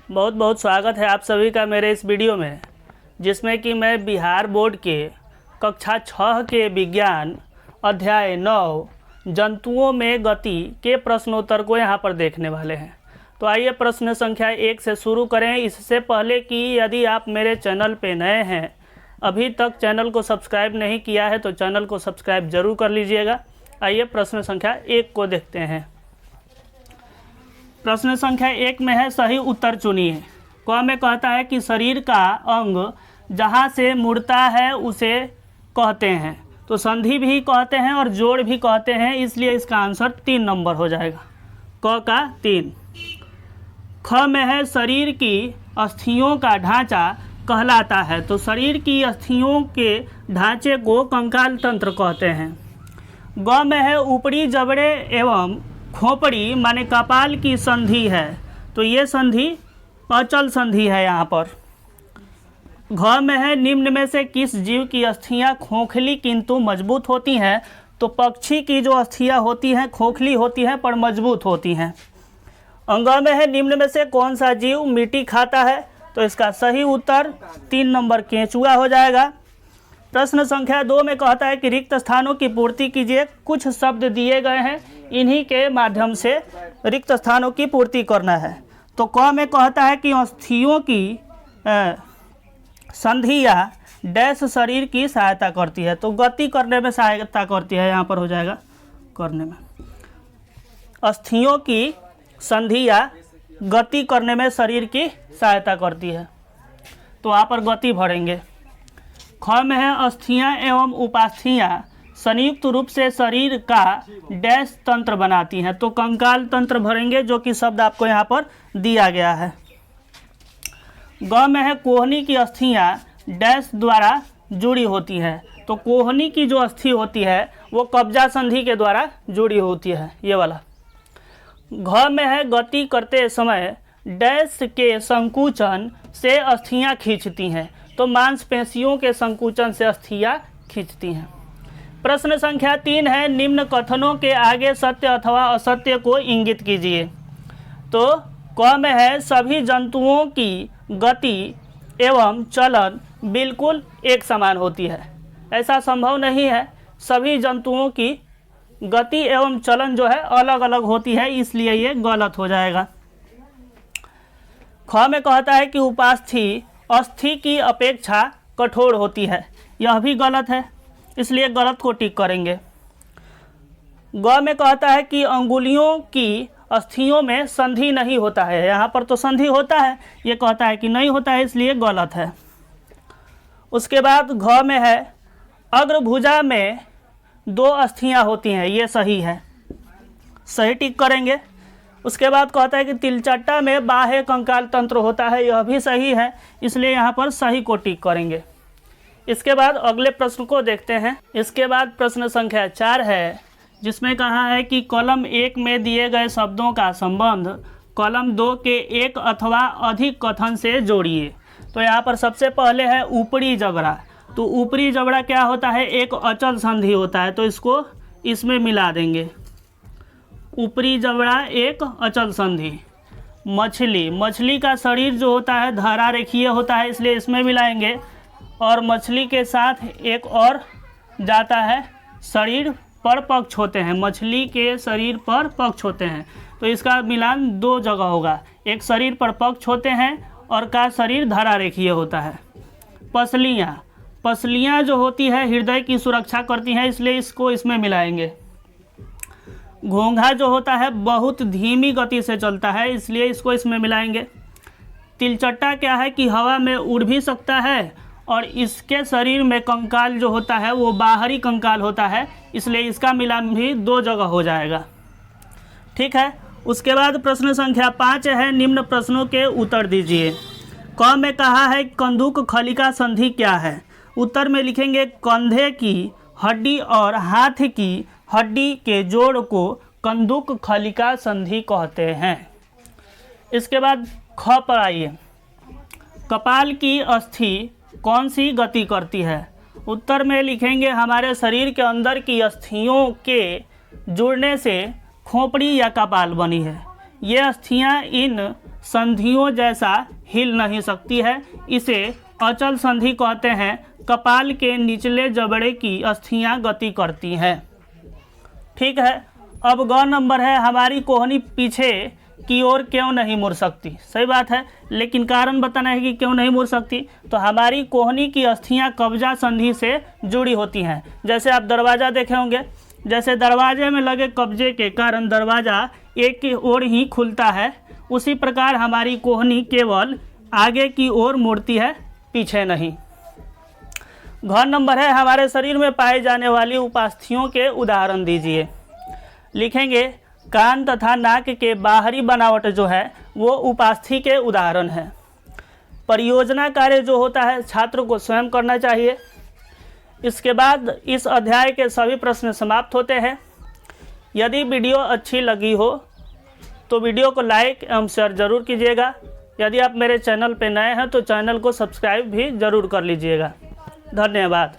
बहुत बहुत स्वागत है आप सभी का मेरे इस वीडियो में, जिसमें कि मैं बिहार बोर्ड के कक्षा 6 के विज्ञान अध्याय 9 जंतुओं में गति के प्रश्नोत्तर को यहाँ पर देखने वाले हैं। तो आइए प्रश्न संख्या 1 से शुरू करें। इससे पहले कि यदि आप मेरे चैनल पे नए हैं, अभी तक चैनल को सब्सक्राइब नहीं किया है तो चैनल को सब्सक्राइब जरूर कर लीजिएगा। आइए प्रश्न संख्या 1 को देखते हैं। प्रश्न संख्या 1 में है सही उत्तर चुनिए। क में कहता है कि शरीर का अंग जहाँ से मुड़ता है उसे कहते हैं, तो संधि भी कहते हैं और जोड़ भी कहते हैं, इसलिए इसका आंसर 3 नंबर हो जाएगा, क का 3। ख में है शरीर की अस्थियों का ढांचा कहलाता है, तो शरीर की अस्थियों के ढांचे को कंकाल तंत्र कहते हैं। ग में है ऊपरी जबड़े एवं खोपड़ी माने कपाल की संधि है, तो ये संधि अचल संधि है यहाँ पर। घ में है निम्न में से किस जीव की अस्थियाँ खोखली किंतु मजबूत होती हैं, तो पक्षी की जो अस्थियाँ होती हैं खोखली होती हैं पर मजबूत होती हैं। अंग में है निम्न में से कौन सा जीव मिट्टी खाता है, तो इसका सही उत्तर 3 नंबर केंचुआ हो जाएगा। प्रश्न संख्या 2 में कहता है कि रिक्त स्थानों की पूर्ति कीजिए। कुछ शब्द दिए गए हैं, इन्हीं के माध्यम से रिक्त स्थानों की पूर्ति करना है। तो क में कहता है कि अस्थियों की संधि या डैश शरीर की सहायता करती है, तो गति करने में सहायता करती है, यहाँ पर हो जाएगा करने में। अस्थियों की संधि या गति करने में शरीर की सहायता करती है, तो वहाँ पर गति भरेंगे। ख में है अस्थियाँ एवं उपास्थियाँ संयुक्त रूप से शरीर का डैश तंत्र बनाती हैं, तो कंकाल तंत्र भरेंगे, जो कि शब्द आपको यहाँ पर दिया गया है। ग में है कोहनी की अस्थियाँ डैश द्वारा जुड़ी होती हैं, तो कोहनी की जो अस्थि होती है वो कब्जा संधि के द्वारा जुड़ी होती है, ये वाला। घ में है गति करते समय डैश के संकुचन से अस्थियाँ खींचती हैं, तो मांसपेशियों के संकुचन से अस्थियाँ खींचती हैं। प्रश्न संख्या 3 है निम्न कथनों के आगे सत्य अथवा असत्य को इंगित कीजिए। तो क में है सभी जंतुओं की गति एवं चलन बिल्कुल एक समान होती है, ऐसा संभव नहीं है। सभी जंतुओं की गति एवं चलन जो है अलग अलग होती है, इसलिए ये गलत हो जाएगा। ख में कहता है कि उपास्थि अस्थि की अपेक्षा कठोर होती है, यह भी गलत है, इसलिए गलत को टिक करेंगे। ग में कहता है कि अंगुलियों की अस्थियों में संधि नहीं होता है, यहाँ पर तो संधि होता है, ये कहता है कि नहीं होता है, इसलिए गलत है। उसके बाद घ में है अग्रभुजा में 2 अस्थियाँ होती हैं, ये सही है, सही टिक करेंगे। उसके बाद कहता है कि तिलचट्टा में बाह्य कंकाल तंत्र होता है, यह भी सही है, इसलिए यहाँ पर सही को टिक करेंगे। इसके बाद अगले प्रश्न को देखते हैं। इसके बाद प्रश्न संख्या 4 है, जिसमें कहा है कि कॉलम 1 में दिए गए शब्दों का संबंध कॉलम 2 के एक अथवा अधिक कथन से जोड़िए। तो यहाँ पर सबसे पहले है ऊपरी जबड़ा, तो ऊपरी जबड़ा क्या होता है, एक अचल संधि होता है, तो इसको इसमें मिला देंगे। ऊपरी जबड़ा एक अचल संधि। मछली का शरीर जो होता है धारा रेखीय होता है, इसलिए इसमें मिलाएंगे। और मछली के साथ एक और जाता है, शरीर पर पक्ष होते हैं, मछली के शरीर पर पक्ष होते हैं, तो इसका मिलान 2 जगह होगा, एक शरीर पर पक्ष होते हैं और का शरीर धारा रेखीय होता है। पसलियाँ जो होती है हृदय की सुरक्षा करती हैं, इसलिए इसको इसमें मिलाएंगे। घोंघा जो होता है बहुत धीमी गति से चलता है, इसलिए इसको इसमें मिलाएंगे। तिलचट्टा क्या है कि हवा में उड़ भी सकता है और इसके शरीर में कंकाल जो होता है वो बाहरी कंकाल होता है, इसलिए इसका मिलान भी 2 जगह हो जाएगा। ठीक है। उसके बाद प्रश्न संख्या 5 है निम्न प्रश्नों के उत्तर दीजिए। क में कहा है कंदुक खलिका संधि क्या है, उत्तर में लिखेंगे कंधे की हड्डी और हाथ की हड्डी के जोड़ को कंदुक खलिका संधि कहते हैं। इसके बाद ख पर आइए, कपाल की अस्थि कौन सी गति करती है, उत्तर में लिखेंगे हमारे शरीर के अंदर की अस्थियों के जुड़ने से खोपड़ी या कपाल बनी है। ये अस्थियां इन संधियों जैसा हिल नहीं सकती है। इसे अचल संधि कहते हैं। कपाल के निचले जबड़े की अस्थियां गति करती हैं। ठीक है। अब ग नंबर है, हमारी कोहनी पीछे की ओर क्यों नहीं मुड़ सकती। सही बात है, लेकिन कारण बताना है कि क्यों नहीं मुड़ सकती। तो हमारी कोहनी की अस्थियां कब्जा संधि से जुड़ी होती हैं। जैसे आप दरवाज़ा देखे होंगे, जैसे दरवाजे में लगे कब्जे के कारण दरवाज़ा एक की ओर ही खुलता है, उसी प्रकार हमारी कोहनी केवल आगे की ओर मुड़ती है, पीछे नहीं। घ नंबर है, हमारे शरीर में पाए जाने वाली उपास्थियों के उदाहरण दीजिए। लिखेंगे कान तथा नाक के बाहरी बनावट जो है वो उपास्थि के उदाहरण है। परियोजना कार्य जो होता है छात्र को स्वयं करना चाहिए। इसके बाद इस अध्याय के सभी प्रश्न समाप्त होते हैं। यदि वीडियो अच्छी लगी हो तो वीडियो को लाइक एवं शेयर जरूर कीजिएगा। यदि आप मेरे चैनल पर नए हैं तो चैनल को सब्सक्राइब भी ज़रूर कर लीजिएगा। धन्यवाद।